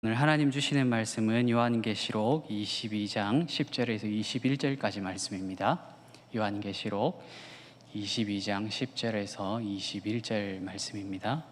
오늘 하나님 주시는 말씀은 요한계시록 22장 10절에서 21절까지 말씀입니다. 요한계시록 22장 10절에서 21절 말씀입니다.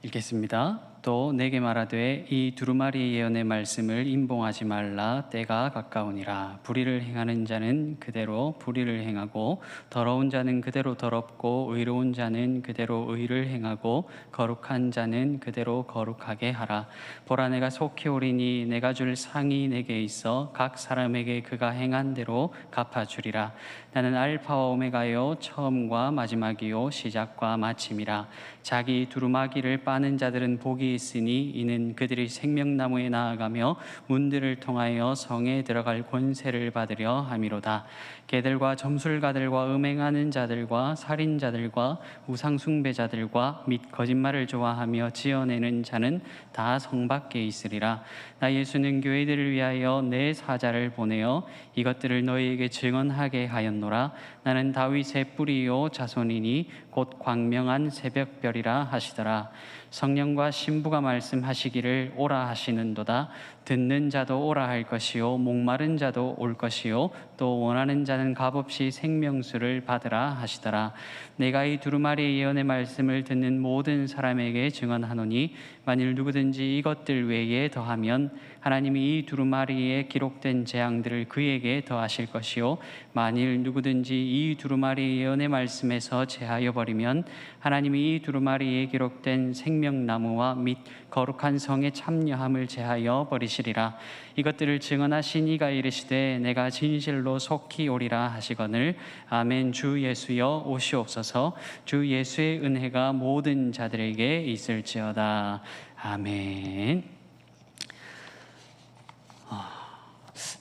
읽겠습니다. 또 내게 말하되 이 두루마리 예언의 말씀을 임봉하지 말라. 때가 가까우니라. 불의를 행하는 자는 그대로 불의를 행하고 더러운 자는 그대로 더럽고 의로운 자는 그대로 의를 행하고 거룩한 자는 그대로 거룩하게 하라. 보라, 내가 속히 오리니 내가 줄 상이 내게 있어 각 사람에게 그가 행한 대로 갚아주리라. 나는 알파와 오메가요 처음과 마지막이요 시작과 마침이라. 자기 두루마기를 빠는 자들은 복이 있으니 이는 그들이 생명나무에 나아가며 문들을 통하여 성에 들어갈 권세를 받으려 함이로다. 개들과 점술가들과 음행하는 자들과 살인자들과 우상숭배자들과 및 거짓말을 좋아하며 지어내는 자는 다 성 밖에 있으리라. 나 예수는 교회들을 위하여 내 사자를 보내어 이것들을 너희에게 증언하게 하였노라. 나는 다윗의 뿌리요 자손이니 곧 광명한 새벽별이라 하시더라. 성령과 신부가 말씀하시기를 오라 하시는도다. 듣는 자도 오라 할 것이요 목마른 자도 올 것이요 또 원하는 자는 값없이 생명수를 받으라 하시더라. 내가 이 두루마리 예언의 말씀을 듣는 모든 사람에게 증언하노니 만일 누구든지 이것들 외에 더하면 하나님이 이 두루마리에 기록된 재앙들을 그에게 더하실 것이요 만일 누구든지 이 두루마리 예언의 말씀에서 제하여 버리면 하나님이 이 두루마리에 기록된 생명나무와 및 거룩한 성에 참여함을 제하여 버리시리라. 이것들을 증언하신 이가 이르시되 내가 진실로 속히 오리라 하시거늘 아멘. 주 예수여 오시옵소서. 주 예수의 은혜가 모든 자들에게 있을지어다. 아멘.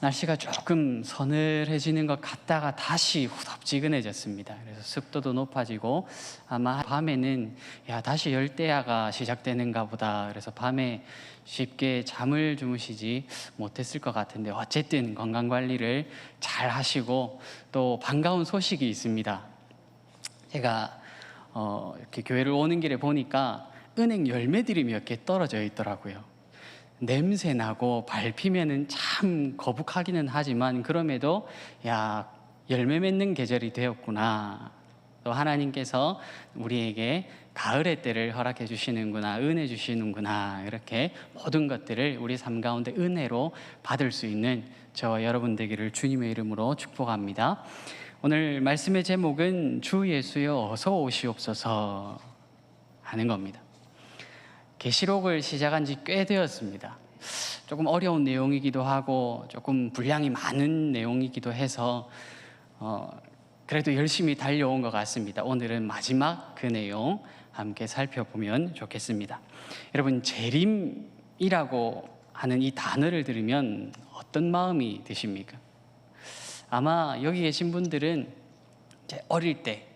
날씨가 조금 서늘해지는 것 같다가 다시 후덥지근해졌습니다. 그래서 습도도 높아지고 아마 밤에는 다시 열대야가 시작되는가 보다. 그래서 밤에 쉽게 잠을 주무시지 못했을 것 같은데 어쨌든 건강관리를 잘 하시고 또 반가운 소식이 있습니다. 제가 이렇게 교회를 오는 길에 보니까 은행 열매들이 몇 개 떨어져 있더라고요. 냄새 나고 밟히면은 참 거북하기는 하지만 그럼에도 열매 맺는 계절이 되었구나. 또 하나님께서 우리에게 가을의 때를 허락해 주시는구나, 은혜 주시는구나. 이렇게 모든 것들을 우리 삶 가운데 은혜로 받을 수 있는 저와 여러분 되기를 주님의 이름으로 축복합니다. 오늘 말씀의 제목은 주 예수여 어서 오시옵소서 하는 겁니다. 계시록을 시작한 지 꽤 되었습니다. 조금 어려운 내용이기도 하고 조금 분량이 많은 내용이기도 해서 그래도 열심히 달려온 것 같습니다. 오늘은 마지막 그 내용 함께 살펴보면 좋겠습니다. 여러분, 재림이라고 하는 이 단어를 들으면 어떤 마음이 드십니까? 아마 여기 계신 분들은 어릴 때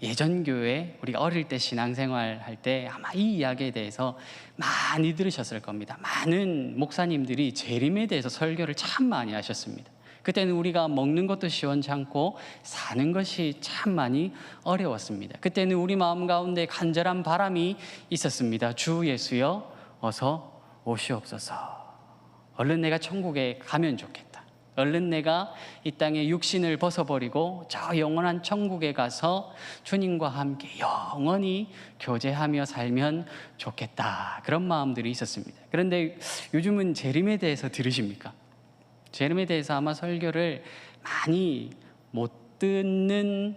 예전 교회, 우리가 어릴 때 신앙생활 할 때 아마 이 이야기에 대해서 많이 들으셨을 겁니다. 많은 목사님들이 재림에 대해서 설교를 참 많이 하셨습니다. 그때는 우리가 먹는 것도 시원찮고 사는 것이 참 많이 어려웠습니다. 그때는 우리 마음 가운데 간절한 바람이 있었습니다. 주 예수여 어서 오시옵소서. 얼른 내가 천국에 가면 좋겠다. 얼른 내가 이 땅에 육신을 벗어버리고 저 영원한 천국에 가서 주님과 함께 영원히 교제하며 살면 좋겠다. 그런 마음들이 있었습니다. 그런데 요즘은 재림에 대해서 들으십니까? 재림에 대해서 아마 설교를 많이 못 듣는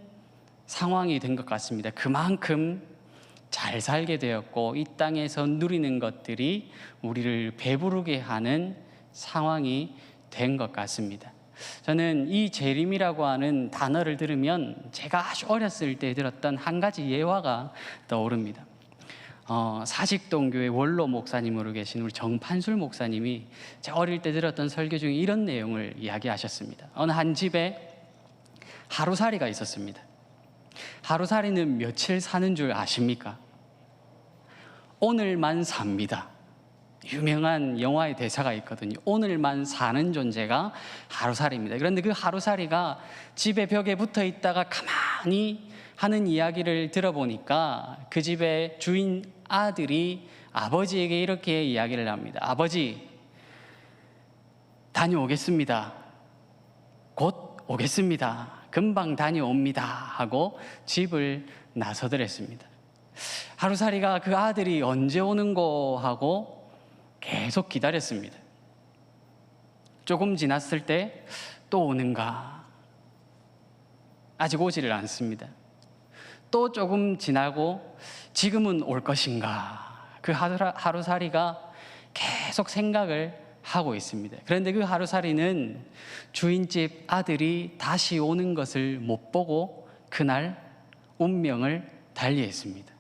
상황이 된 것 같습니다. 그만큼 잘 살게 되었고 이 땅에서 누리는 것들이 우리를 배부르게 하는 상황이 된 것 같습니다. 저는 이 재림이라고 하는 단어를 들으면 제가 아주 어렸을 때 들었던 한 가지 예화가 떠오릅니다. 사직동교회 원로 목사님으로 계신 우리 정판술 목사님이 제가 어릴 때 들었던 설교 중에 이런 내용을 이야기하셨습니다. 어느 한 집에 하루살이가 있었습니다. 하루살이는 며칠 사는 줄 아십니까? 오늘만 삽니다. 유명한 영화의 대사가 있거든요. 오늘만 사는 존재가 하루살이입니다. 그런데 그 하루살이가 집에 벽에 붙어 있다가 가만히 하는 이야기를 들어보니까 그 집의 주인 아들이 아버지에게 이렇게 이야기를 합니다. 아버지, 다녀오겠습니다. 곧 오겠습니다. 금방 다녀옵니다. 하고 집을 나서더랬습니다. 하루살이가 그 아들이 언제 오는고 하고 계속 기다렸습니다. 조금 지났을 때 또 오는가? 아직 오지를 않습니다. 또 조금 지나고 지금은 올 것인가? 그 하루살이가 계속 생각을 하고 있습니다. 그런데 그 하루살이는 주인집 아들이 다시 오는 것을 못 보고 그날 운명을 달리했습니다.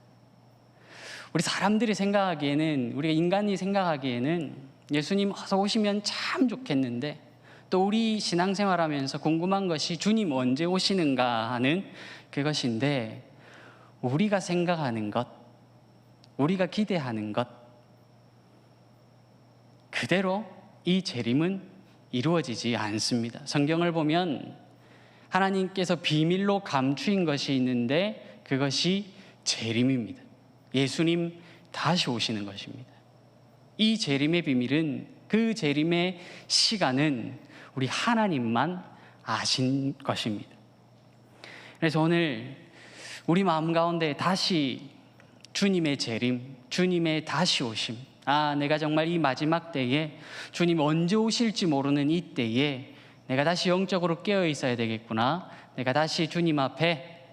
우리 사람들이 생각하기에는, 우리가 인간이 생각하기에는 예수님 어서 오시면 참 좋겠는데, 또 우리 신앙생활하면서 궁금한 것이 주님 언제 오시는가 하는 그것인데, 우리가 생각하는 것, 우리가 기대하는 것 그대로 이 재림은 이루어지지 않습니다. 성경을 보면 하나님께서 비밀로 감추인 것이 있는데 그것이 재림입니다. 예수님 다시 오시는 것입니다. 이 재림의 비밀은, 그 재림의 시간은 우리 하나님만 아신 것입니다. 그래서 오늘 우리 마음 가운데 다시 주님의 재림, 주님의 다시 오심, 내가 정말 이 마지막 때에 주님 언제 오실지 모르는 이 때에 내가 다시 영적으로 깨어 있어야 되겠구나, 내가 다시 주님 앞에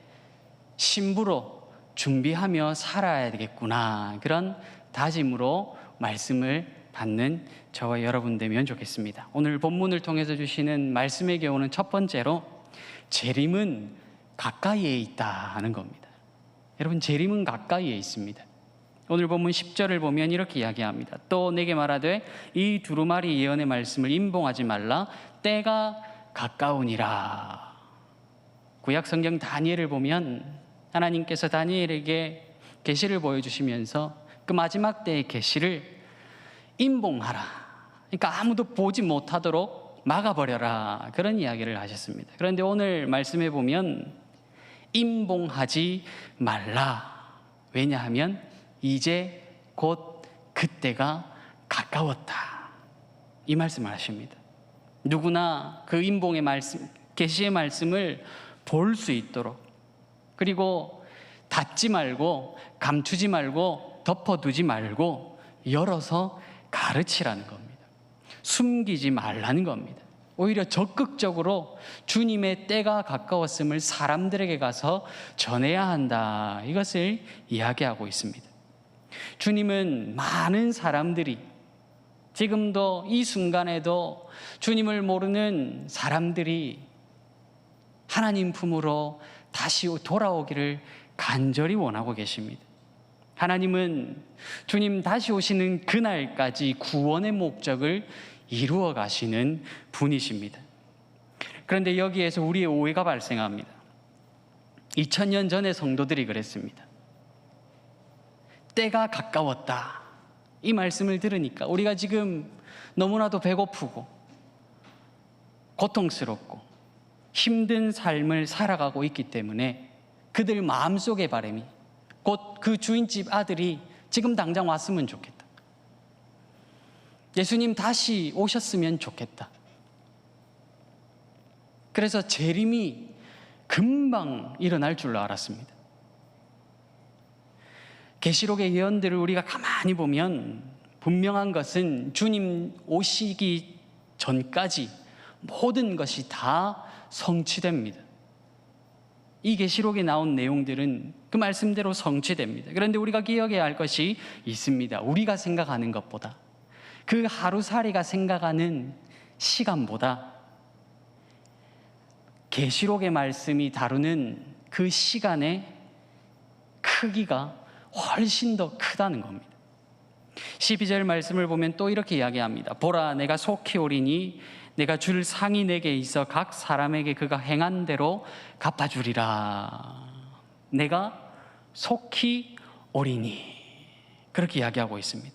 신부로 준비하며 살아야 되겠구나, 그런 다짐으로 말씀을 받는 저와 여러분 되면 좋겠습니다. 오늘 본문을 통해서 주시는 말씀의 교훈은 첫 번째로 재림은 가까이에 있다 하는 겁니다. 여러분, 재림은 가까이에 있습니다. 오늘 본문 10절을 보면 이렇게 이야기합니다. 또 내게 말하되 이 두루마리 예언의 말씀을 임봉하지 말라, 때가 가까우니라. 구약 성경 다니엘을 보면 하나님께서 다니엘에게 계시를 보여주시면서 그 마지막 때의 계시를 임봉하라, 그러니까 아무도 보지 못하도록 막아버려라, 그런 이야기를 하셨습니다. 그런데 오늘 말씀에 보면 임봉하지 말라. 왜냐하면 이제 곧 그때가 가까웠다, 이 말씀을 하십니다. 누구나 그 임봉의 말씀, 계시의 말씀을 볼 수 있도록, 그리고 닫지 말고 감추지 말고 덮어두지 말고 열어서 가르치라는 겁니다. 숨기지 말라는 겁니다. 오히려 적극적으로 주님의 때가 가까웠음을 사람들에게 가서 전해야 한다, 이것을 이야기하고 있습니다. 주님은 많은 사람들이, 지금도 이 순간에도 주님을 모르는 사람들이 하나님 품으로 다시 돌아오기를 간절히 원하고 계십니다. 하나님은 주님 다시 오시는 그날까지 구원의 목적을 이루어 가시는 분이십니다. 그런데 여기에서 우리의 오해가 발생합니다. 2000년 전의 성도들이 그랬습니다. 때가 가까웠다, 이 말씀을 들으니까 우리가 지금 너무나도 배고프고 고통스럽고 힘든 삶을 살아가고 있기 때문에 그들 마음속의 바람이, 곧 그 주인집 아들이 지금 당장 왔으면 좋겠다, 예수님 다시 오셨으면 좋겠다. 그래서 재림이 금방 일어날 줄로 알았습니다. 계시록의 예언들을 우리가 가만히 보면 분명한 것은 주님 오시기 전까지 모든 것이 다 성취됩니다. 이 계시록에 나온 내용들은 그 말씀대로 성취됩니다. 그런데 우리가 기억해야 할 것이 있습니다. 우리가 생각하는 것보다, 그 하루살이가 생각하는 시간보다 계시록의 말씀이 다루는 그 시간의 크기가 훨씬 더 크다는 겁니다. 12절 말씀을 보면 또 이렇게 이야기합니다. 보라, 내가 속히 오리니 내가 줄 상이 내게 있어 각 사람에게 그가 행한 대로 갚아주리라. 내가 속히 오리니, 그렇게 이야기하고 있습니다.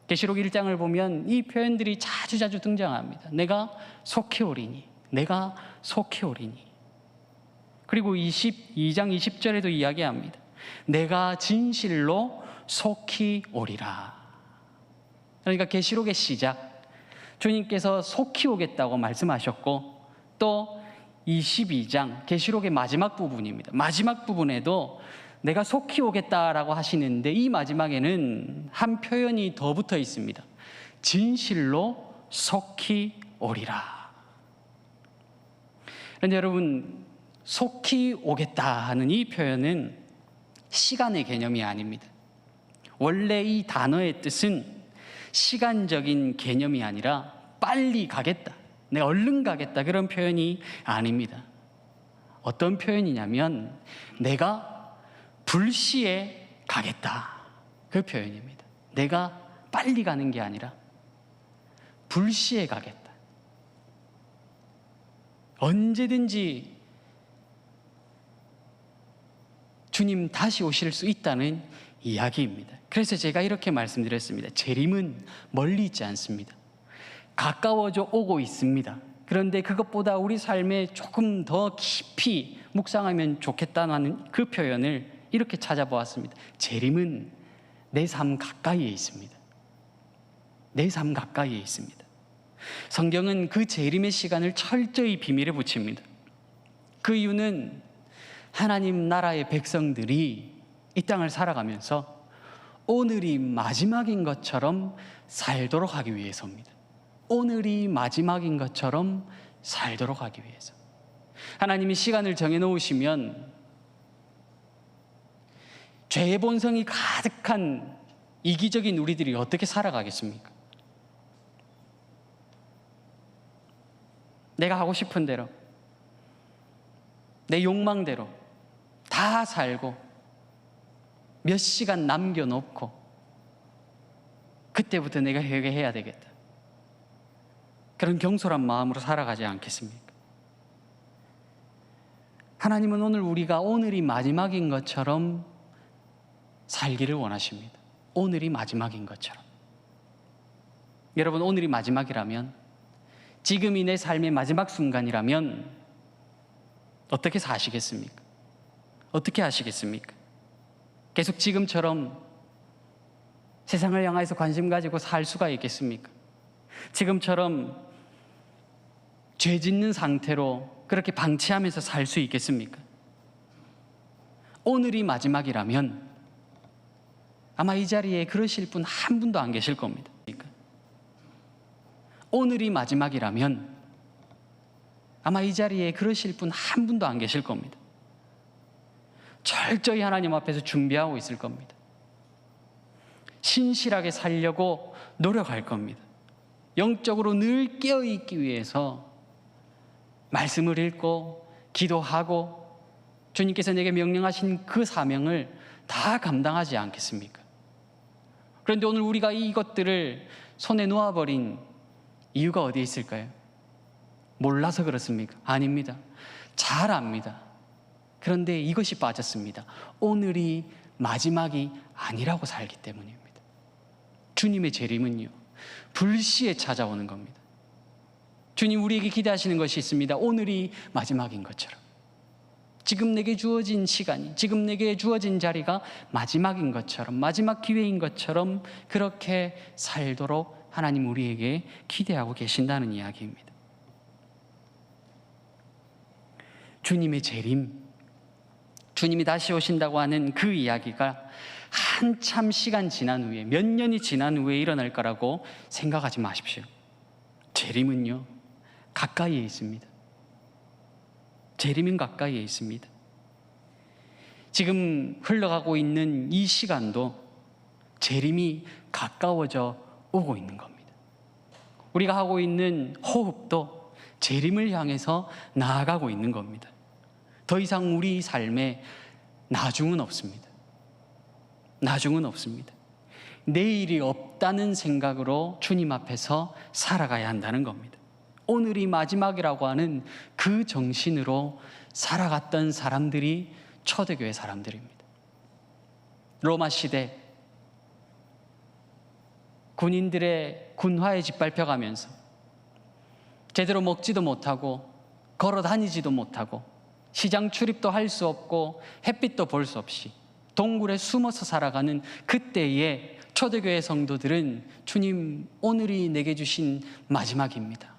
계시록 1장을 보면 이 표현들이 자주자주 등장합니다. 내가 속히 오리니, 내가 속히 오리니. 그리고 22장 20절에도 이야기합니다. 내가 진실로 속히 오리라. 그러니까 계시록의 시작, 주님께서 속히 오겠다고 말씀하셨고, 또 22장 계시록의 마지막 부분입니다. 마지막 부분에도 내가 속히 오겠다라고 하시는데, 이 마지막에는 한 표현이 더 붙어 있습니다. 진실로 속히 오리라. 그런데 여러분, 속히 오겠다 하는 이 표현은 시간의 개념이 아닙니다. 원래 이 단어의 뜻은 시간적인 개념이 아니라 빨리 가겠다, 내가 얼른 가겠다, 그런 표현이 아닙니다. 어떤 표현이냐면 내가 불시에 가겠다, 그 표현입니다. 내가 빨리 가는 게 아니라 불시에 가겠다. 언제든지 주님 다시 오실 수 있다는 이야기입니다. 그래서 제가 이렇게 말씀드렸습니다. 재림은 멀리 있지 않습니다. 가까워져 오고 있습니다. 그런데 그것보다 우리 삶에 조금 더 깊이 묵상하면 좋겠다는 그 표현을 이렇게 찾아보았습니다. 재림은 내 삶 가까이에 있습니다. 내 삶 가까이에 있습니다. 성경은 그 재림의 시간을 철저히 비밀에 붙입니다. 그 이유는 하나님 나라의 백성들이 이 땅을 살아가면서 오늘이 마지막인 것처럼 살도록 하기 위해서입니다. 오늘이 마지막인 것처럼 살도록 하기 위해서. 하나님이 시간을 정해놓으시면 죄의 본성이 가득한 이기적인 우리들이 어떻게 살아가겠습니까? 내가 하고 싶은 대로, 내 욕망대로 다 살고 몇 시간 남겨놓고 그때부터 내가 회개해야 되겠다, 그런 경솔한 마음으로 살아가지 않겠습니까? 하나님은 오늘 우리가 오늘이 마지막인 것처럼 살기를 원하십니다. 오늘이 마지막인 것처럼. 여러분, 오늘이 마지막이라면, 지금이 내 삶의 마지막 순간이라면 어떻게 사시겠습니까? 어떻게 하시겠습니까? 계속 지금처럼 세상을 향해서 관심 가지고 살 수가 있겠습니까? 지금처럼 죄 짓는 상태로 그렇게 방치하면서 살 수 있겠습니까? 오늘이 마지막이라면 아마 이 자리에 그러실 분 한 분도 안 계실 겁니다. 오늘이 마지막이라면 아마 이 자리에 그러실 분 한 분도 안 계실 겁니다. 철저히 하나님 앞에서 준비하고 있을 겁니다. 신실하게 살려고 노력할 겁니다. 영적으로 늘 깨어있기 위해서 말씀을 읽고 기도하고 주님께서 내게 명령하신 그 사명을 다 감당하지 않겠습니까? 그런데 오늘 우리가 이것들을 손에 놓아버린 이유가 어디에 있을까요? 몰라서 그렇습니까? 아닙니다. 잘 압니다. 그런데 이것이 빠졌습니다. 오늘이 마지막이 아니라고 살기 때문입니다. 주님의 재림은요, 불시에 찾아오는 겁니다. 주님 우리에게 기대하시는 것이 있습니다. 오늘이 마지막인 것처럼, 지금 내게 주어진 시간이, 지금 내게 주어진 자리가 마지막인 것처럼, 마지막 기회인 것처럼 그렇게 살도록 하나님 우리에게 기대하고 계신다는 이야기입니다. 주님의 재림, 주님이 다시 오신다고 하는 그 이야기가 한참 시간 지난 후에, 몇 년이 지난 후에 일어날 거라고 생각하지 마십시오. 재림은요, 가까이에 있습니다. 재림은 가까이에 있습니다. 지금 흘러가고 있는 이 시간도 재림이 가까워져 오고 있는 겁니다. 우리가 하고 있는 호흡도 재림을 향해서 나아가고 있는 겁니다. 더 이상 우리 삶에 나중은 없습니다. 나중은 없습니다. 내일이 없다는 생각으로 주님 앞에서 살아가야 한다는 겁니다. 오늘이 마지막이라고 하는 그 정신으로 살아갔던 사람들이 초대교회 사람들입니다. 로마 시대 군인들의 군화에 짓밟혀가면서 제대로 먹지도 못하고 걸어 다니지도 못하고 시장 출입도 할 수 없고 햇빛도 볼 수 없이 동굴에 숨어서 살아가는 그때의 초대교회 성도들은 주님, 오늘이 내게 주신 마지막입니다.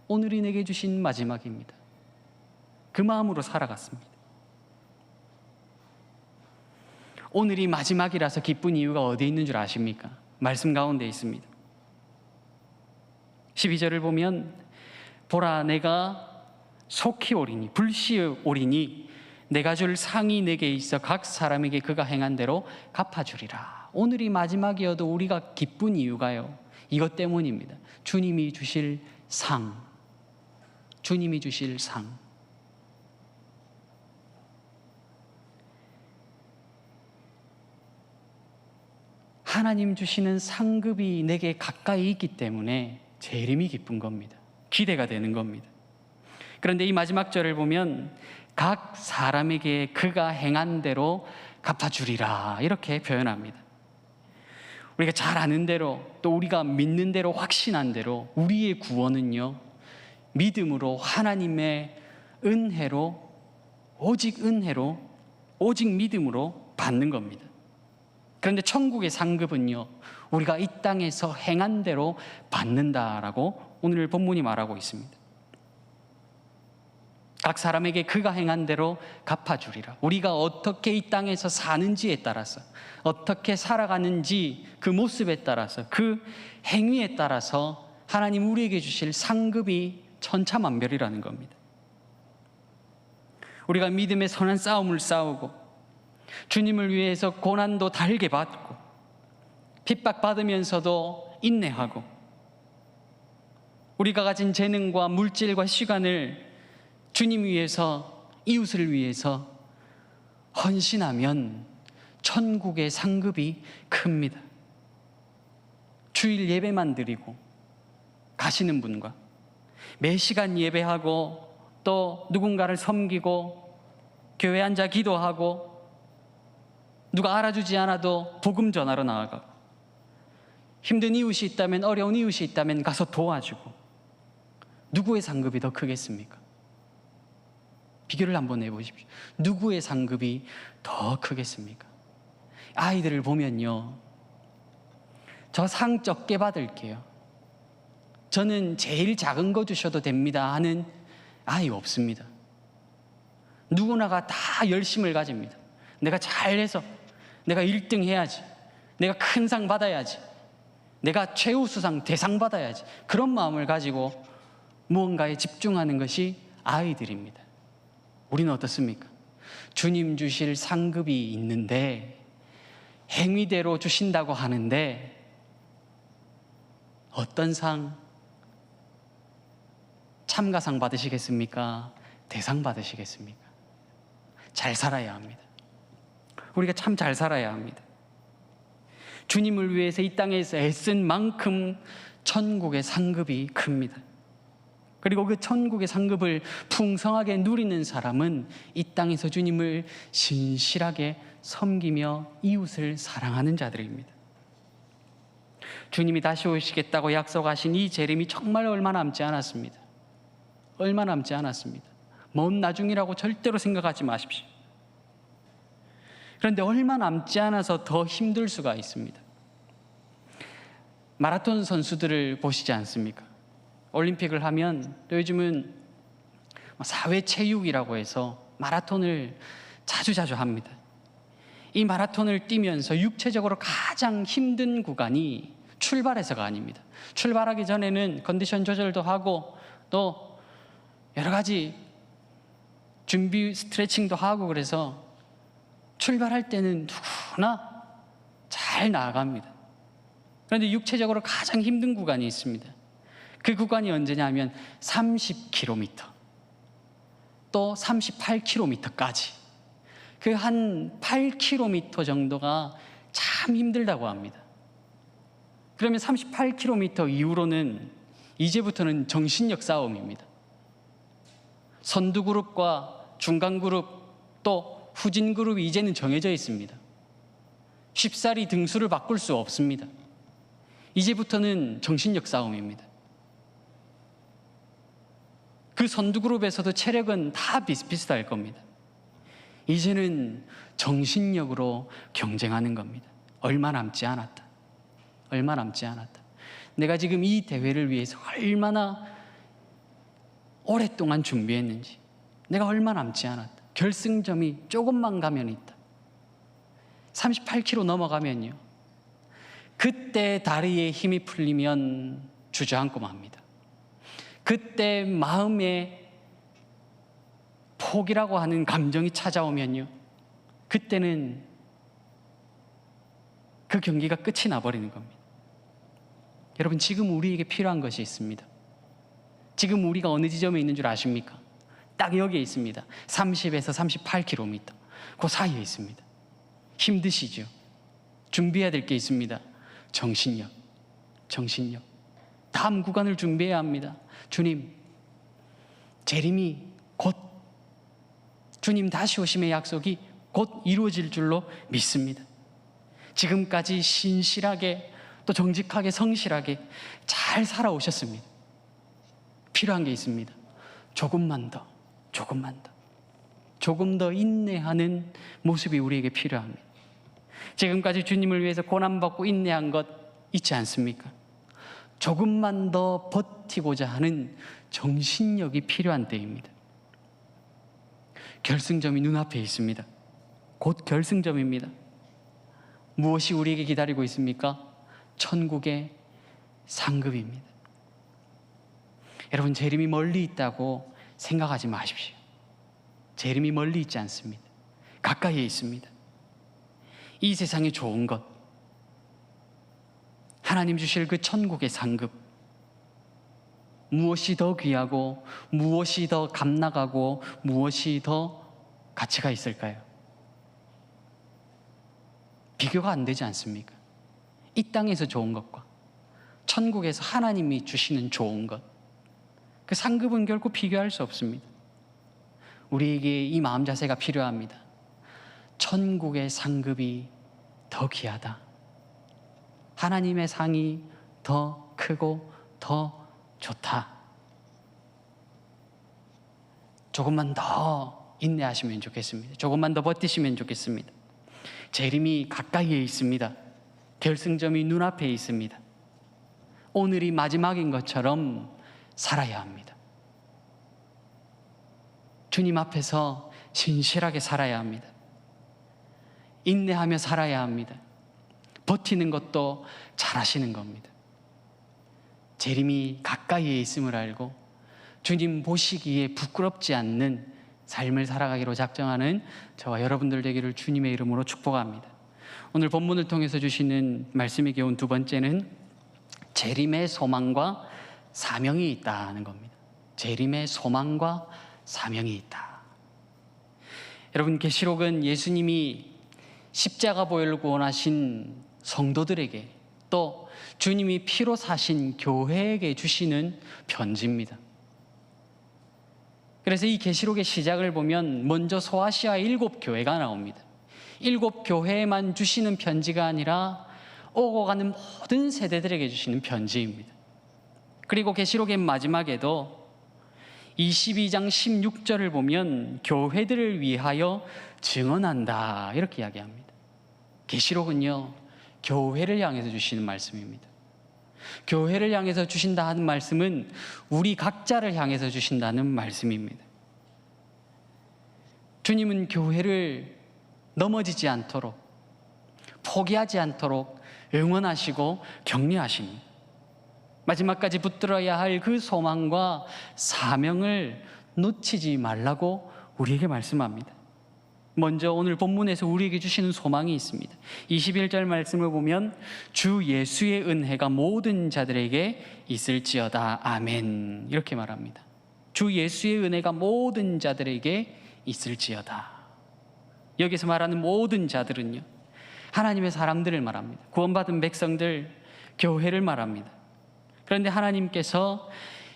오늘이 내게 주신 마지막입니다. 그 마음으로 살아갔습니다. 오늘이 마지막이라서 기쁜 이유가 어디에 있는 줄 아십니까? 말씀 가운데 있습니다. 12절을 보면 보라, 내가 속히 오리니 불시오리니 내가 줄 상이 내게 있어 각 사람에게 그가 행한 대로 갚아주리라. 오늘이 마지막이어도 우리가 기쁜 이유가요, 이것 때문입니다. 주님이 주실 상, 주님이 주실 상. 하나님 주시는 상급이 내게 가까이 있기 때문에 재림이 기쁜 겁니다. 기대가 되는 겁니다. 그런데 이 마지막 절을 보면 각 사람에게 그가 행한 대로 갚아주리라 이렇게 표현합니다. 우리가 잘 아는 대로, 또 우리가 믿는 대로, 확신한 대로 우리의 구원은요, 믿음으로 하나님의 은혜로, 오직 은혜로, 오직 믿음으로 받는 겁니다. 그런데 천국의 상급은요, 우리가 이 땅에서 행한 대로 받는다라고 오늘 본문이 말하고 있습니다. 각 사람에게 그가 행한 대로 갚아주리라. 우리가 어떻게 이 땅에서 사는지에 따라서, 어떻게 살아가는지 그 모습에 따라서, 그 행위에 따라서 하나님 우리에게 주실 상급이 천차만별이라는 겁니다. 우리가 믿음의 선한 싸움을 싸우고 주님을 위해서 고난도 달게 받고 핍박받으면서도 인내하고 우리가 가진 재능과 물질과 시간을 주님 위해서, 이웃을 위해서 헌신하면 천국의 상급이 큽니다. 주일 예배만 드리고 가시는 분과 매 시간 예배하고 또 누군가를 섬기고 교회 앉아 기도하고 누가 알아주지 않아도 복음 전하러 나아가고 힘든 이웃이 있다면, 어려운 이웃이 있다면 가서 도와주고, 누구의 상급이 더 크겠습니까? 비교를 한번 해보십시오. 누구의 상급이 더 크겠습니까? 아이들을 보면요, 저 상 적게 받을게요, 저는 제일 작은 거 주셔도 됩니다 하는 아이 없습니다. 누구나가 다 열심을 가집니다. 내가 잘해서 내가 1등 해야지, 내가 큰 상 받아야지, 내가 최우수상 대상 받아야지, 그런 마음을 가지고 무언가에 집중하는 것이 아이들입니다. 우리는 어떻습니까? 주님 주실 상급이 있는데 행위대로 주신다고 하는데 어떤 상? 참가상 받으시겠습니까? 대상 받으시겠습니까? 잘 살아야 합니다. 우리가 참 잘 살아야 합니다. 주님을 위해서 이 땅에서 애쓴 만큼 천국의 상급이 큽니다. 그리고 그 천국의 상급을 풍성하게 누리는 사람은 이 땅에서 주님을 신실하게 섬기며 이웃을 사랑하는 자들입니다. 주님이 다시 오시겠다고 약속하신 이 재림이 정말 얼마 남지 않았습니다. 얼마 남지 않았습니다. 먼 나중이라고 절대로 생각하지 마십시오. 그런데 얼마 남지 않아서 더 힘들 수가 있습니다. 마라톤 선수들을 보시지 않습니까? 올림픽을 하면 또 요즘은 사회체육이라고 해서 마라톤을 자주 합니다. 이 마라톤을 뛰면서 육체적으로 가장 힘든 구간이 출발해서가 아닙니다. 출발하기 전에는 컨디션 조절도 하고 또 여러 가지 준비 스트레칭도 하고, 그래서 출발할 때는 누구나 잘 나아갑니다. 그런데 육체적으로 가장 힘든 구간이 있습니다. 그 구간이 언제냐면 30km, 또 38km까지, 그 한 8km 정도가 참 힘들다고 합니다. 그러면 38km 이후로는 이제부터는 정신력 싸움입니다. 선두 그룹과 중간 그룹 또 후진 그룹이 이제는 정해져 있습니다. 쉽사리 등수를 바꿀 수 없습니다. 이제부터는 정신력 싸움입니다. 그 선두그룹에서도 체력은 다 비슷비슷할 겁니다. 이제는 정신력으로 경쟁하는 겁니다. 얼마 남지 않았다. 얼마 남지 않았다. 내가 지금 이 대회를 위해서 얼마나 오랫동안 준비했는지, 내가 얼마 남지 않았다. 결승점이 조금만 가면 있다. 38km 넘어가면요, 그때 다리에 힘이 풀리면 주저앉고 맙니다. 그때 마음에 포기라고 하는 감정이 찾아오면요, 그때는 그 경기가 끝이 나버리는 겁니다. 여러분, 지금 우리에게 필요한 것이 있습니다. 지금 우리가 어느 지점에 있는 줄 아십니까? 딱 여기에 있습니다. 30에서 38km 그 사이에 있습니다. 힘드시죠? 준비해야 될 게 있습니다. 정신력. 다음 구간을 준비해야 합니다. 주님, 재림이 곧, 주님 다시 오심의 약속이 곧 이루어질 줄로 믿습니다. 지금까지 신실하게, 또 정직하게, 성실하게 잘 살아오셨습니다. 필요한 게 있습니다. 조금 더 인내하는 모습이 우리에게 필요합니다. 지금까지 주님을 위해서 고난받고 인내한 것 있지 않습니까? 조금만 더 버티고자 하는 정신력이 필요한 때입니다. 결승점이 눈앞에 있습니다. 곧 결승점입니다. 무엇이 우리에게 기다리고 있습니까? 천국의 상급입니다. 여러분, 재림이 멀리 있다고 생각하지 마십시오. 재림이 멀리 있지 않습니다. 가까이에 있습니다. 이 세상에 좋은 것, 하나님 주실 그 천국의 상급, 무엇이 더 귀하고 무엇이 더 값나가고 무엇이 더 가치가 있을까요? 비교가 안 되지 않습니까? 이 땅에서 좋은 것과 천국에서 하나님이 주시는 좋은 것, 그 상급은 결코 비교할 수 없습니다. 우리에게 이 마음 자세가 필요합니다. 천국의 상급이 더 귀하다. 하나님의 상이 더 크고 더 좋다. 조금만 더 인내하시면 좋겠습니다. 조금만 더 버티시면 좋겠습니다. 재림이 가까이에 있습니다. 결승점이 눈앞에 있습니다. 오늘이 마지막인 것처럼 살아야 합니다. 주님 앞에서 신실하게 살아야 합니다. 인내하며 살아야 합니다. 버티는 것도 잘하시는 겁니다. 재림이 가까이에 있음을 알고 주님 보시기에 부끄럽지 않는 삶을 살아가기로 작정하는 저와 여러분들 되기를 주님의 이름으로 축복합니다. 오늘 본문을 통해서 주시는 말씀이 겨운 두 번째는 재림의 소망과 사명이 있다는 겁니다. 재림의 소망과 사명이 있다. 여러분, 계시록은 예수님이 십자가 보혈을 구원하신 성도들에게, 또 주님이 피로 사신 교회에게 주시는 편지입니다. 그래서 이 계시록의 시작을 보면 먼저 소아시아 7교회가 나옵니다. 7교회에만 주시는 편지가 아니라 오고 가는 모든 세대들에게 주시는 편지입니다. 그리고 계시록의 마지막에도 22장 16절을 보면 교회들을 위하여 증언한다, 이렇게 이야기합니다. 계시록은요, 교회를 향해서 주시는 말씀입니다. 교회를 향해서 주신다 하는 말씀은 우리 각자를 향해서 주신다는 말씀입니다. 주님은 교회를 넘어지지 않도록, 포기하지 않도록 응원하시고 격려하십니다. 마지막까지 붙들어야 할 그 소망과 사명을 놓치지 말라고 우리에게 말씀합니다. 먼저 오늘 본문에서 우리에게 주시는 소망이 있습니다. 21절 말씀을 보면 주 예수의 은혜가 모든 자들에게 있을지어다. 아멘. 이렇게 말합니다. 주 예수의 은혜가 모든 자들에게 있을지어다. 여기서 말하는 모든 자들은요, 하나님의 사람들을 말합니다. 구원받은 백성들, 교회를 말합니다. 그런데 하나님께서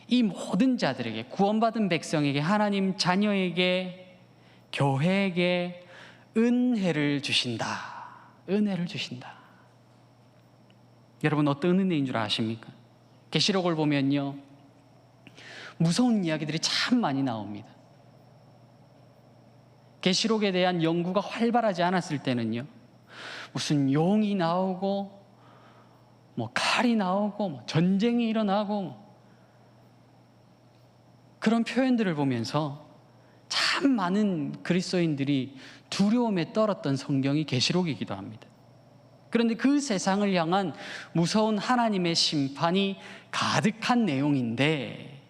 이 모든 자들에게, 구원받은 백성에게, 하나님 자녀에게, 교회에게 은혜를 주신다. 은혜를 주신다. 여러분, 어떤 은혜인 줄 아십니까? 계시록을 보면요, 무서운 이야기들이 참 많이 나옵니다. 계시록에 대한 연구가 활발하지 않았을 때는요, 무슨 용이 나오고 칼이 나오고 전쟁이 일어나고 그런 표현들을 보면서 참 많은 그리스도인들이 두려움에 떨었던 성경이 계시록이기도 합니다. 그런데 그 세상을 향한 무서운 하나님의 심판이 가득한 내용인데,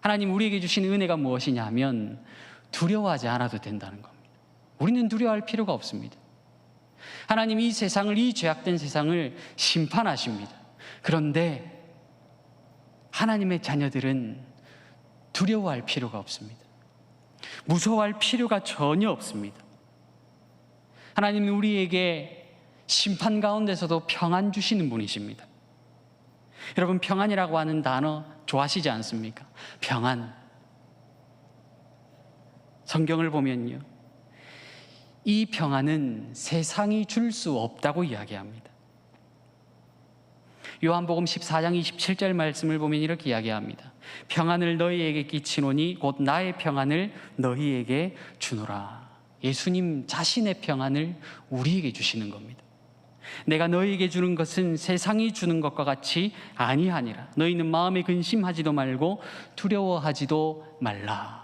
하나님 우리에게 주신 은혜가 무엇이냐 하면 두려워하지 않아도 된다는 겁니다. 우리는 두려워할 필요가 없습니다. 하나님 이 세상을, 이 죄악된 세상을 심판하십니다. 그런데 하나님의 자녀들은 두려워할 필요가 없습니다. 무서워할 필요가 전혀 없습니다. 하나님은 우리에게 심판 가운데서도 평안 주시는 분이십니다. 여러분, 평안이라고 하는 단어 좋아하시지 않습니까? 평안. 성경을 보면요, 이 평안은 세상이 줄 수 없다고 이야기합니다. 요한복음 14장 27절 말씀을 보면 이렇게 이야기합니다. 평안을 너희에게 끼치노니 곧 나의 평안을 너희에게 주노라. 예수님 자신의 평안을 우리에게 주시는 겁니다. 내가 너희에게 주는 것은 세상이 주는 것과 같이 아니하니라. 너희는 마음에 근심하지도 말고 두려워하지도 말라.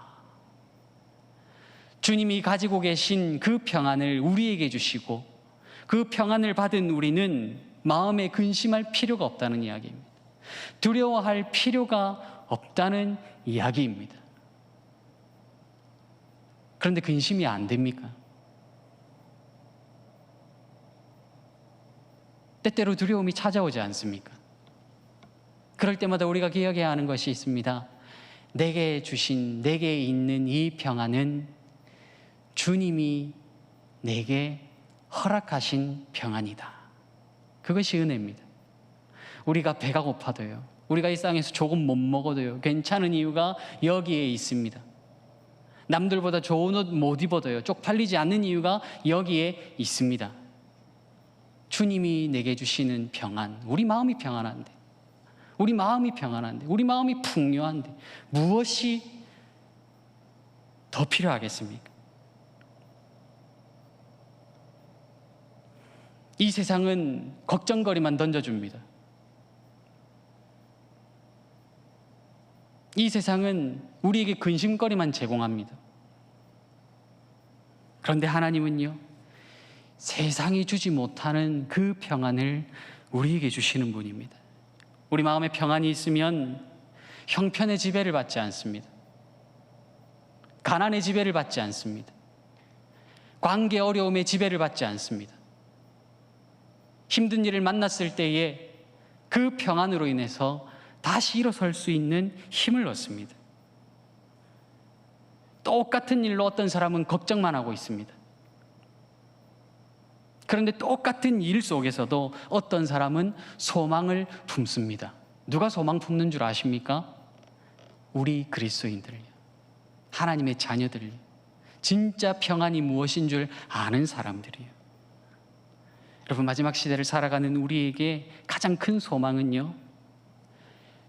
주님이 가지고 계신 그 평안을 우리에게 주시고, 그 평안을 받은 우리는 마음에 근심할 필요가 없다는 이야기입니다. 두려워할 필요가 없다는 이야기입니다. 그런데 근심이 안 됩니까? 때때로 두려움이 찾아오지 않습니까? 그럴 때마다 우리가 기억해야 하는 것이 있습니다. 내게 주신, 내게 있는 이 평안은 주님이 내게 허락하신 평안이다. 그것이 은혜입니다. 우리가 배가 고파도요, 우리가 이 땅에서 조금 못 먹어도요, 괜찮은 이유가 여기에 있습니다. 남들보다 좋은 옷 못 입어도요, 쪽팔리지 않는 이유가 여기에 있습니다. 주님이 내게 주시는 평안, 우리 마음이 평안한데, 우리 마음이 평안한데, 우리 마음이 풍요한데 무엇이 더 필요하겠습니까? 이 세상은 걱정거리만 던져줍니다. 이 세상은 우리에게 근심거리만 제공합니다. 그런데 하나님은요, 세상이 주지 못하는 그 평안을 우리에게 주시는 분입니다. 우리 마음에 평안이 있으면 형편의 지배를 받지 않습니다. 가난의 지배를 받지 않습니다. 관계 어려움의 지배를 받지 않습니다. 힘든 일을 만났을 때에 그 평안으로 인해서 다시 일어설 수 있는 힘을 얻습니다. 똑같은 일로 어떤 사람은 걱정만 하고 있습니다. 그런데 똑같은 일 속에서도 어떤 사람은 소망을 품습니다. 누가 소망 품는 줄 아십니까? 우리 그리스도인들요, 하나님의 자녀들요, 진짜 평안이 무엇인 줄 아는 사람들이요. 여러분, 마지막 시대를 살아가는 우리에게 가장 큰 소망은요,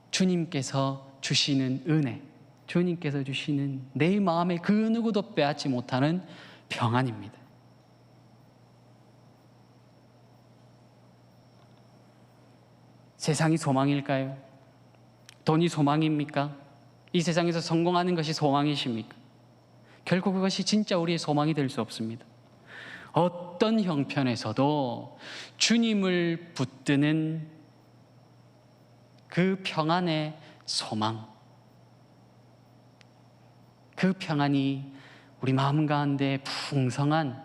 주님께서 주시는 은혜, 주님께서 주시는 내 마음에 그 누구도 빼앗지 못하는 평안입니다. 세상이 소망일까요? 돈이 소망입니까? 이 세상에서 성공하는 것이 소망이십니까? 결코 그것이 진짜 우리의 소망이 될 수 없습니다. 어떤 형편에서도 주님을 붙드는 그 평안의 소망, 그 평안이 우리 마음 가운데 풍성한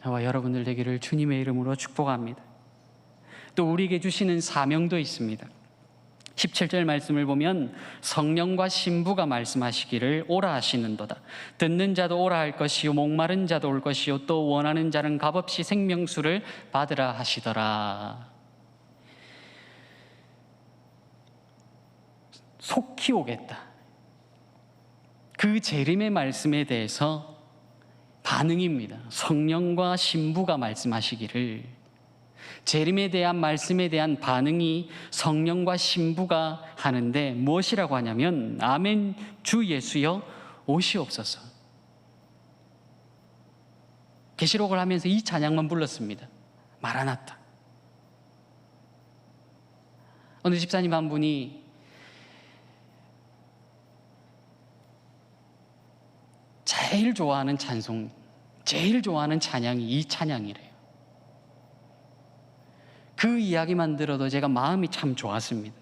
저와 여러분들 되기를 주님의 이름으로 축복합니다. 또 우리에게 주시는 사명도 있습니다. 17절 말씀을 보면 성령과 신부가 말씀하시기를 오라 하시는도다. 듣는 자도 오라 할 것이요 목마른 자도 올 것이요 또 원하는 자는 값없이 생명수를 받으라 하시더라. 속히 오겠다. 그 재림의 말씀에 대해서 반응입니다. 성령과 신부가 말씀하시기를 재림에 대한 말씀에 대한 반응이 성령과 신부가 하는데 무엇이라고 하냐면 아멘 주 예수여 오시옵소서. 계시록을 하면서 이 찬양만 불렀습니다. 마라나타. 어느 집사님 한 분이 제일 좋아하는 찬송, 제일 좋아하는 찬양이 이 찬양이래요. 그 이야기만 들어도 제가 마음이 참 좋았습니다.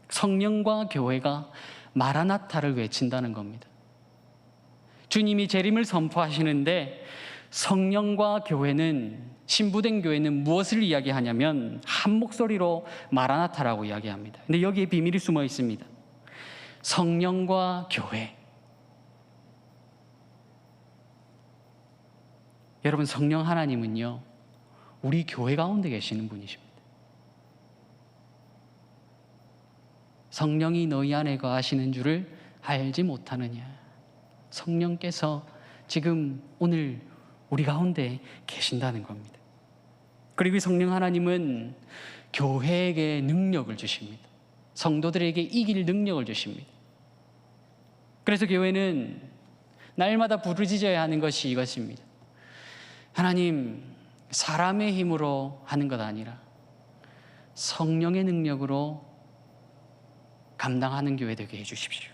성령과 교회가 마라나타를 외친다는 겁니다. 주님이 재림을 선포하시는데 성령과 교회는, 신부된 교회는 무엇을 이야기하냐면 한 목소리로 마라나타라고 이야기합니다. 근데 여기에 비밀이 숨어 있습니다. 성령과 교회. 여러분, 성령 하나님은요, 우리 교회 가운데 계시는 분이십니다. 성령이 너희 안에 거하시는 줄을 알지 못하느냐. 성령께서 지금 오늘 우리 가운데 계신다는 겁니다. 그리고 성령 하나님은 교회에게 능력을 주십니다. 성도들에게 이길 능력을 주십니다. 그래서 교회는 날마다 부르짖어야 하는 것이 이것입니다. 하나님, 사람의 힘으로 하는 것 아니라 성령의 능력으로 감당하는 교회 되게 해주십시오.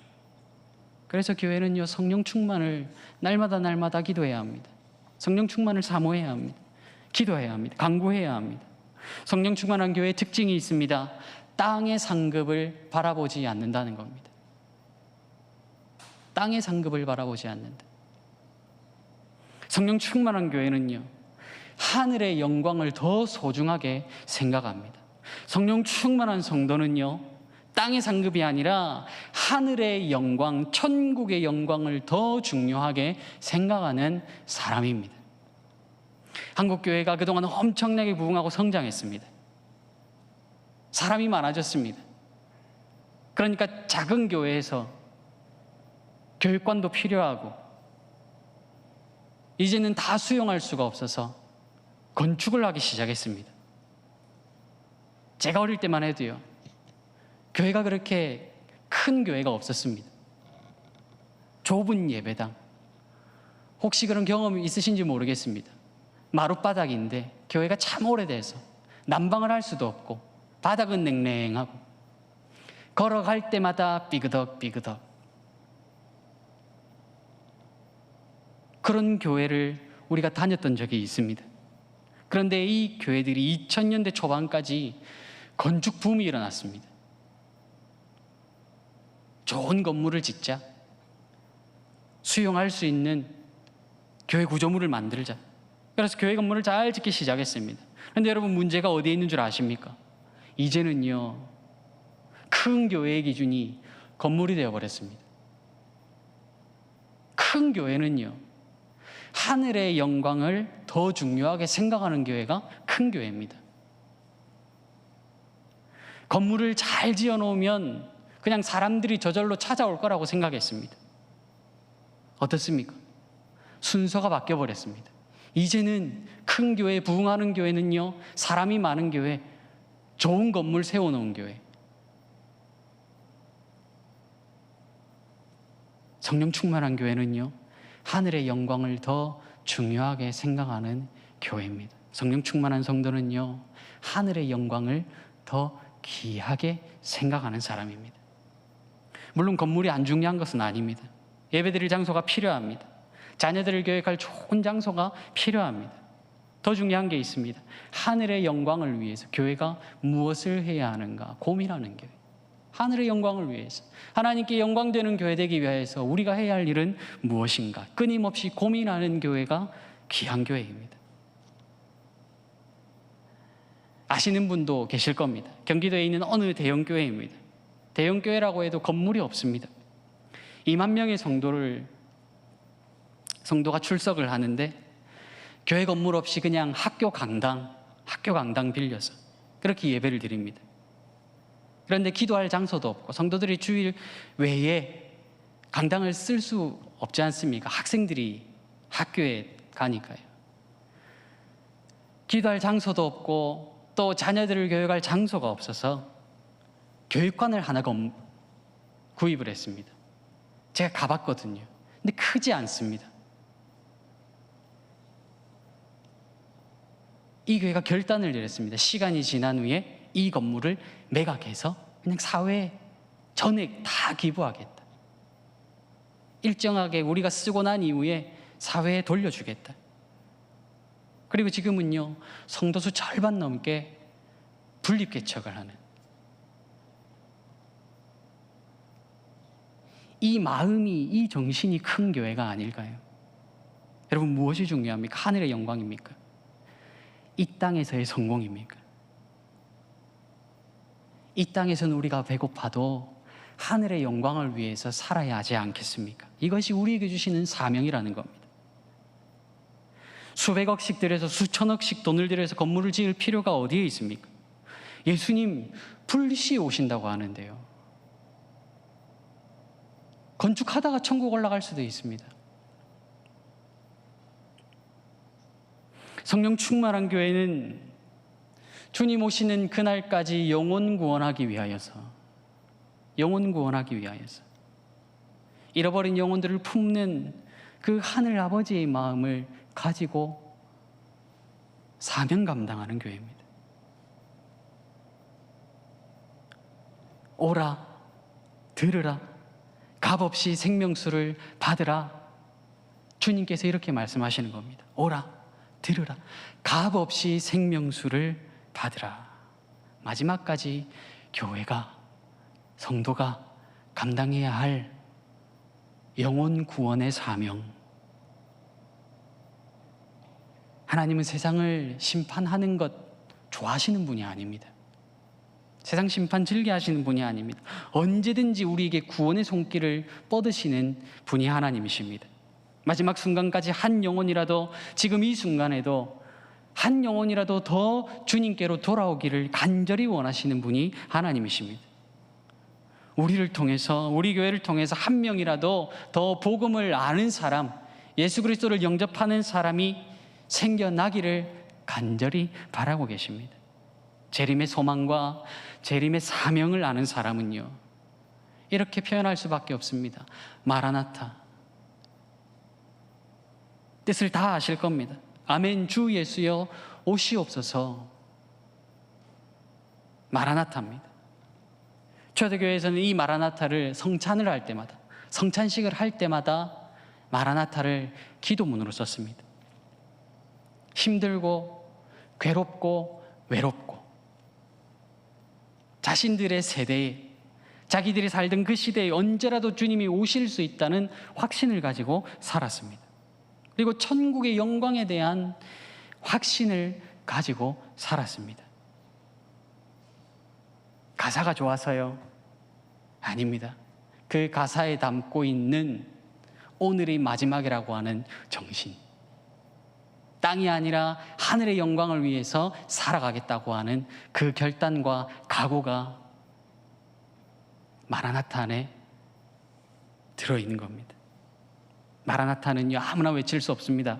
그래서 교회는요, 성령 충만을 날마다 기도해야 합니다. 성령 충만을 사모해야 합니다. 기도해야 합니다. 간구해야 합니다. 성령 충만한 교회의 특징이 있습니다. 땅의 상급을 바라보지 않는다는 겁니다. 땅의 상급을 바라보지 않는다. 성령 충만한 교회는요, 하늘의 영광을 더 소중하게 생각합니다. 성령 충만한 성도는요, 땅의 상급이 아니라 하늘의 영광, 천국의 영광을 더 중요하게 생각하는 사람입니다. 한국교회가 그동안 엄청나게 부흥하고 성장했습니다. 사람이 많아졌습니다. 그러니까 작은 교회에서 교육관도 필요하고 이제는 다 수용할 수가 없어서 건축을 하기 시작했습니다. 제가 어릴 때만 해도요, 교회가 그렇게 큰 교회가 없었습니다. 좁은 예배당. 혹시 그런 경험이 있으신지 모르겠습니다. 마룻바닥인데 교회가 참 오래돼서 난방을 할 수도 없고 바닥은 냉랭하고 걸어갈 때마다 삐그덕 그런 교회를 우리가 다녔던 적이 있습니다. 그런데 이 교회들이 2000년대 초반까지 건축 붐이 일어났습니다. 좋은 건물을 짓자, 수용할 수 있는 교회 구조물을 만들자. 그래서 교회 건물을 잘 짓기 시작했습니다. 그런데 여러분, 문제가 어디에 있는 줄 아십니까? 이제는요, 큰 교회의 기준이 건물이 되어버렸습니다. 큰 교회는요, 하늘의 영광을 더 중요하게 생각하는 교회가 큰 교회입니다. 건물을 잘 지어놓으면 그냥 사람들이 저절로 찾아올 거라고 생각했습니다. 어떻습니까? 순서가 바뀌어버렸습니다. 이제는 큰 교회, 부흥하는 교회는요, 사람이 많은 교회, 좋은 건물 세워놓은 교회. 성령 충만한 교회는요, 하늘의 영광을 더 중요하게 생각하는 교회입니다. 성령 충만한 성도는요, 하늘의 영광을 더 귀하게 생각하는 사람입니다. 물론 건물이 안 중요한 것은 아닙니다. 예배드릴 장소가 필요합니다. 자녀들을 교육할 좋은 장소가 필요합니다. 더 중요한 게 있습니다. 하늘의 영광을 위해서 교회가 무엇을 해야 하는가 고민하는 교회. 하늘의 영광을 위해서, 하나님께 영광되는 교회 되기 위해서 우리가 해야 할 일은 무엇인가 끊임없이 고민하는 교회가 귀한 교회입니다. 아시는 분도 계실 겁니다. 경기도에 있는 어느 대형 교회입니다. 대형 교회라고 해도 건물이 없습니다. 2만 명의 성도가 출석을 하는데 교회 건물 없이 그냥 학교 강당 빌려서 그렇게 예배를 드립니다. 그런데 기도할 장소도 없고 성도들이 주일 외에 강당을 쓸 수 없지 않습니까? 학생들이 학교에 가니까요. 기도할 장소도 없고 또 자녀들을 교육할 장소가 없어서 교육관을 하나 구입을 했습니다. 제가 가봤거든요. 근데 크지 않습니다. 이 교회가 결단을 내렸습니다. 시간이 지난 후에 이 건물을 매각해서 그냥 사회에 전액 다 기부하겠다. 일정하게 우리가 쓰고 난 이후에 사회에 돌려주겠다. 그리고 지금은요, 성도수 절반 넘게 분립개척을 하는, 이 마음이, 이 정신이 큰 교회가 아닐까요? 여러분, 무엇이 중요합니까? 하늘의 영광입니까? 이 땅에서의 성공입니까? 이 땅에서는 우리가 배고파도 하늘의 영광을 위해서 살아야 하지 않겠습니까? 이것이 우리에게 주시는 사명이라는 겁니다. 수백억씩 들여서 수천억씩 돈을 들여서 건물을 지을 필요가 어디에 있습니까? 예수님 불시 오신다고 하는데요. 건축하다가 천국 올라갈 수도 있습니다. 성령 충만한 교회는 주님 오시는 그날까지 영혼 구원하기 위하여서, 잃어버린 영혼들을 품는 그 하늘 아버지의 마음을 가지고 사명 감당하는 교회입니다. 오라, 들으라, 값없이 생명수를 받으라. 주님께서 이렇게 말씀하시는 겁니다. 오라, 들으라, 값없이 생명수를 받으라. 마지막까지 교회가, 성도가 감당해야 할 영혼 구원의 사명. 하나님은 세상을 심판하는 것 좋아하시는 분이 아닙니다. 세상 심판 즐겨하시는 분이 아닙니다. 언제든지 우리에게 구원의 손길을 뻗으시는 분이 하나님이십니다. 마지막 순간까지 한 영혼이라도, 지금 이 순간에도 한 영혼이라도 더 주님께로 돌아오기를 간절히 원하시는 분이 하나님이십니다. 우리를 통해서, 우리 교회를 통해서 한 명이라도 더 복음을 아는 사람, 예수 그리스도를 영접하는 사람이 생겨나기를 간절히 바라고 계십니다. 재림의 소망과 재림의 사명을 아는 사람은요, 이렇게 표현할 수밖에 없습니다. 마라나타. 뜻을 다 아실 겁니다. 아멘, 주 예수여 오시옵소서. 마라나타입니다. 초대교회에서는 이 마라나타를 성찬을 할 때마다, 성찬식을 할 때마다 마라나타를 기도문으로 썼습니다. 힘들고 괴롭고 외롭고 자신들의 세대에, 자기들이 살던 그 시대에 언제라도 주님이 오실 수 있다는 확신을 가지고 살았습니다. 그리고 천국의 영광에 대한 확신을 가지고 살았습니다. 가사가 좋아서요? 아닙니다. 그 가사에 담고 있는 오늘이 마지막이라고 하는 정신, 땅이 아니라 하늘의 영광을 위해서 살아가겠다고 하는 그 결단과 각오가 마라나타 안에 들어있는 겁니다. 마라나타는요, 아무나 외칠 수 없습니다.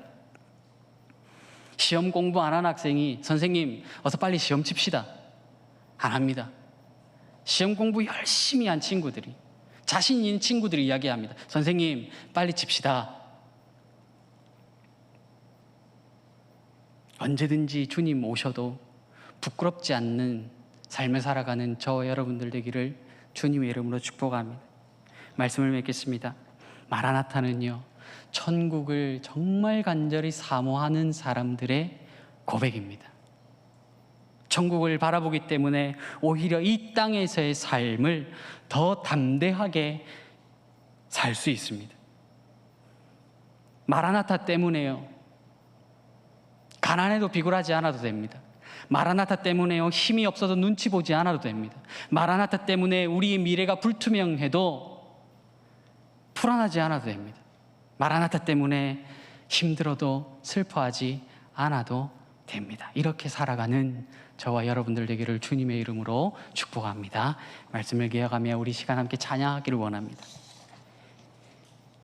시험 공부 안 한 학생이 선생님 어서 빨리 시험 칩시다, 안 합니다. 시험 공부 열심히 한 친구들이, 자신 있는 친구들이 이야기합니다. 선생님 빨리 칩시다. 언제든지 주님 오셔도 부끄럽지 않는 삶을 살아가는 저와 여러분들 되기를 주님의 이름으로 축복합니다. 말씀을 맺겠습니다. 마라나타는요, 천국을 정말 간절히 사모하는 사람들의 고백입니다. 천국을 바라보기 때문에 오히려 이 땅에서의 삶을 더 담대하게 살 수 있습니다. 마라나타 때문에요, 가난해도 비굴하지 않아도 됩니다. 마라나타 때문에요, 힘이 없어도 눈치 보지 않아도 됩니다. 마라나타 때문에 우리의 미래가 불투명해도 불안하지 않아도 됩니다. 마라나타 때문에 힘들어도 슬퍼하지 않아도 됩니다. 이렇게 살아가는 저와 여러분들 되기를 주님의 이름으로 축복합니다. 말씀을 기억하며 우리 시간 함께 찬양하기를 원합니다.